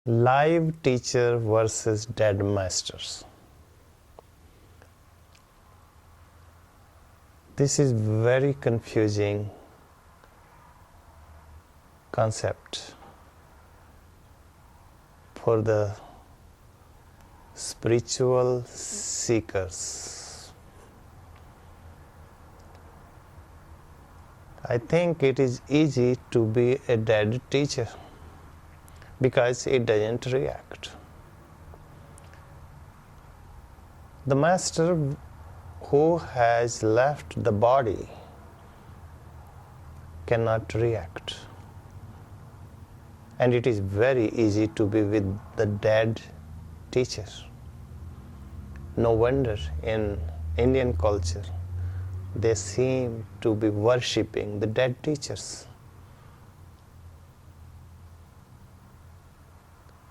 Live teacher versus dead masters. This is very confusing concept for the spiritual seekers. I think it is easy to be a dead teacher because it doesn't react. The master who has left the body cannot react. And it is very easy to be with the dead teacher. No wonder in Indian culture they seem to be worshipping the dead teachers.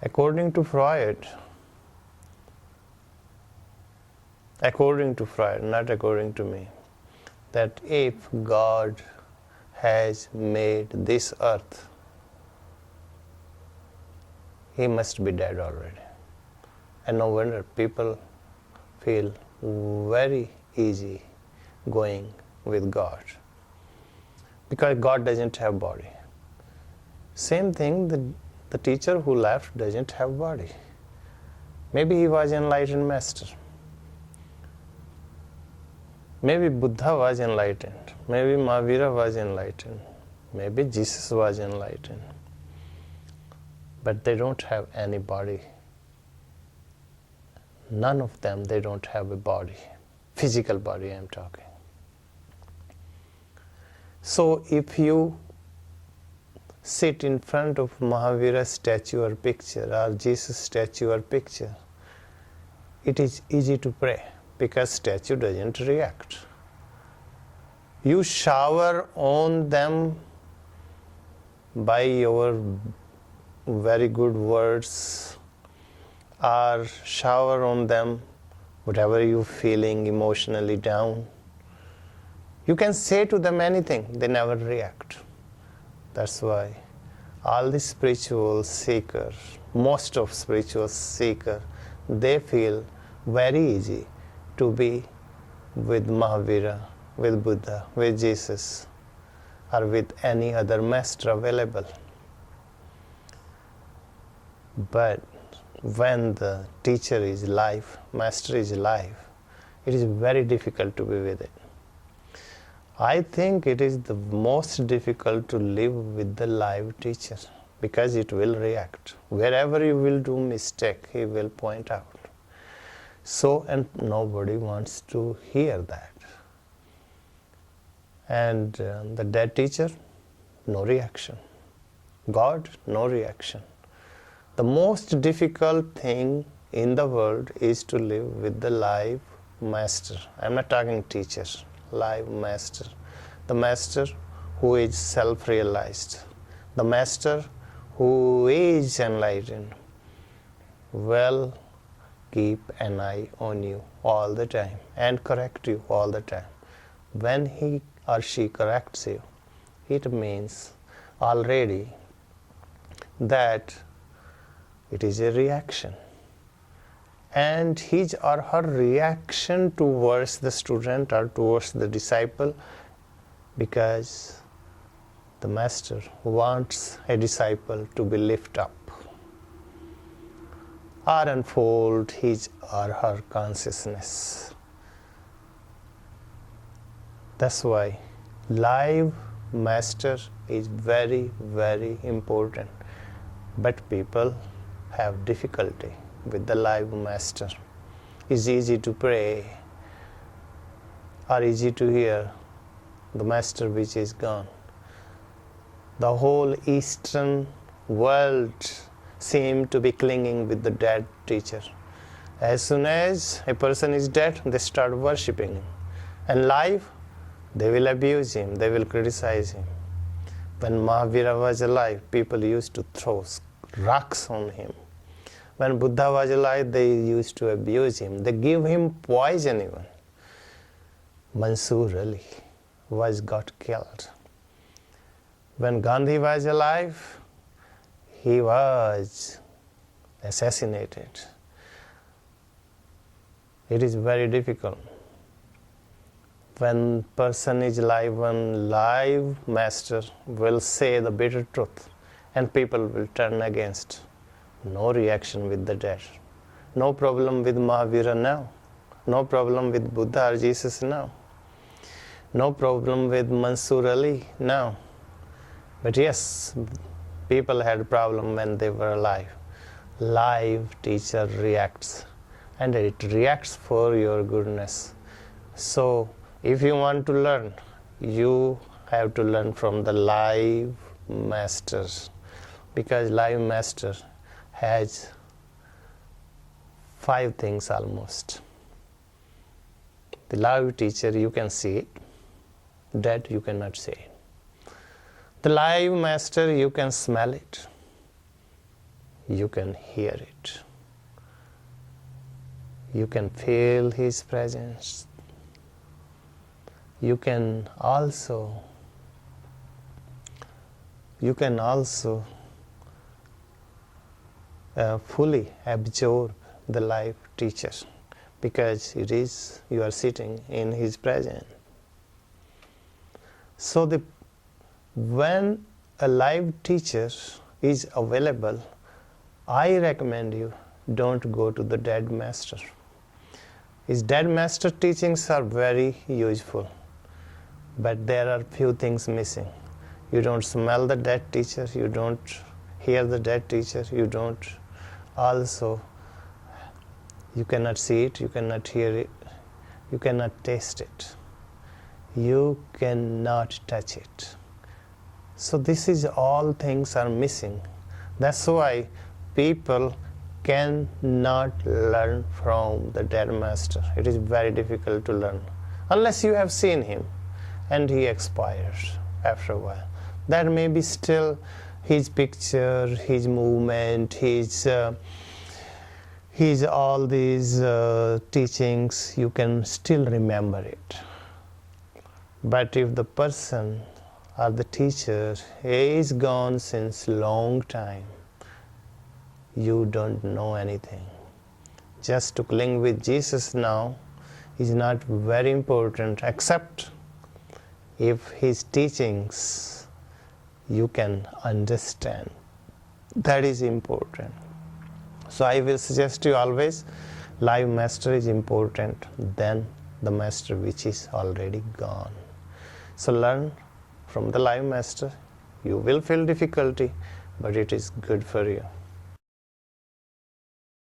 According to Freud, not according to me, that if God has made this earth, he must be dead already. And no wonder people feel very easy going with God, because God doesn't have body. Same thing, the teacher who left doesn't have body. Maybe he was enlightened master. Maybe Buddha was enlightened. Maybe Mahavira was enlightened. Maybe Jesus was enlightened. But they don't have any body. None of them, they don't have a body. Physical body, I'm talking. So if you sit in front of Mahavira statue or picture, or Jesus statue or picture, it is easy to pray because statue doesn't react. You shower on them by your very good words, or shower on them whatever you're feeling emotionally down. You can say to them anything, they never react. That's why all the spiritual seekers, most of spiritual seekers, they feel very easy to be with Mahavira, with Buddha, with Jesus, or with any other master available. But when the teacher is alive, master is alive, it is very difficult to be with it. I think it is the most difficult to live with the live teacher because it will react. Wherever you will do mistake, he will point out. So, and nobody wants to hear that. And the dead teacher, no reaction. God, no reaction. The most difficult thing in the world is to live with the live master. I'm not talking teacher. Live master, the master who is self-realized, the master who is enlightened, will keep an eye on you all the time and correct you all the time. When he or she corrects you, it means already that it is a reaction. And his or her reaction towards the student or towards the disciple, because the master wants a disciple to be lifted up or unfold his or her consciousness. That's why live master is very, very important. But people have difficulty with the live master. It's easy to pray or easy to hear the master which is gone. The whole Eastern world seemed to be clinging with the dead teacher. As soon as a person is dead, they start worshipping him. And live, they will abuse him, they will criticize him. When Mahavira was alive, people used to throw rocks on him. When Buddha was alive, they used to abuse him. They give him poison even. Mansoor Ali got killed. When Gandhi was alive, he was assassinated. It is very difficult. When person is live, one live master will say the bitter truth and people will turn against. No reaction with the dead. No problem with Mahavira now. No problem with Buddha or Jesus now. No problem with Mansur Ali now. But yes, people had a problem when they were alive. Live teacher reacts, and it reacts for your goodness. So if you want to learn, you have to learn from the live masters, because live master has 5 things almost. The live teacher, you can see it. Dead, you cannot see it. The live master, you can smell it. You can hear it. You can feel his presence. You can also fully absorb the live teacher, because it is you are sitting in his presence. So when a live teacher is available, I recommend you don't go to the dead master. His dead master teachings are very useful, but there are few things missing. You don't smell the dead teacher, you don't hear the dead teacher, you cannot see it, you cannot hear it, you cannot taste it, you cannot touch it. So this is all things are missing. That's why people cannot learn from the dead master. It is very difficult to learn unless you have seen him and he expires after a while. That may be still his picture, his movement, his all these teachings, you can still remember it. But if the person or the teacher is gone since long time, you don't know anything. Just to cling with Jesus now is not very important, except if his teachings you can understand. That is important. So I will suggest you always, live master is important than the master which is already gone. So learn from the live master. You will feel difficulty, but it is good for you.